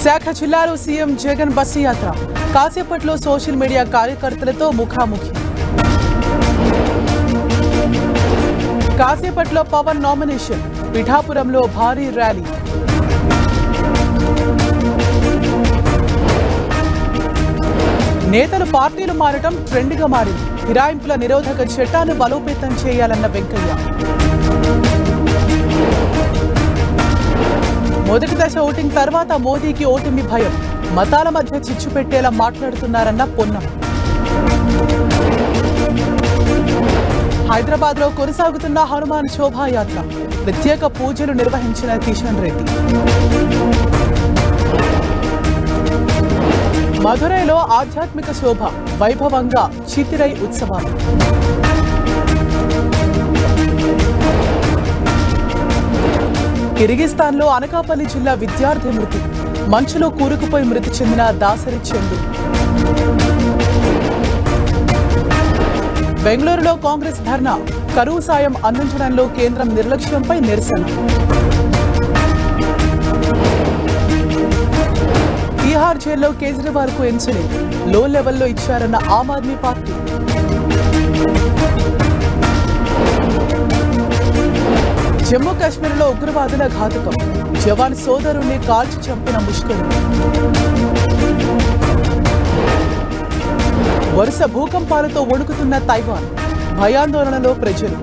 విశాఖ జిల్లాలో CM Jagan bus యాత్ర కాసేపట్లో సోషల్ మీడియా కార్యకర్తలతో ముఖాముఖి. కాసేపట్లో పవన్ నామినేషన్, పిఠాపురంలో భారీ ర్యాలీ. నేతలు పార్టీలు మారటం ట్రెండ్గా మారింది. ఫిరాయింపుల నిరోధక చట్టాన్ని బలోపేతం చేయాలన్న వెంకయ్య. మొదటి దశ ఓటింగ్ తర్వాత మోదీకి ఓటమి భయం, మతాల మధ్య చిచ్చు పెట్టేలా మాట్లాడుతున్నారన్న పొన్నం. హైదరాబాద్ లో కొనసాగుతున్న హనుమాన్ శోభాయాత్ర, ప్రత్యేక పూజలు నిర్వహించిన కిషన్ రెడ్డి. మధురైలో ఆధ్యాత్మిక శోభ, వైభవంగా చితిరై ఉత్సవాలు. కిర్గిస్తాన్లో అనకాపల్లి జిల్లా విద్యార్థి మృతి, మంచులో కూరుకుపోయి మృతి చెందిన దాసరి చందు. బెంగళూరులో కాంగ్రెస్ ధర్నా, కరువు సాయం అందించడంలో కేంద్రం నిర్లక్ష్యంపై నిరసన. బీహార్ జైల్లో కేజ్రీవాల్ కు ఇన్సులిన్, లో లెవెల్లో ఇచ్చారన్న ఆమ్ ఆద్మీ పార్టీ. జమ్మూ కాశ్మీర్లో ఉగ్రవాదుల ఘాతుకం, జవాన్ సోదరుణ్ణి కాల్చి చంపిన ముష్కరులు. వరుస భూకంపాలతో వణుకుతున్న తైవాన్, భయాందోళనలో ప్రజలు.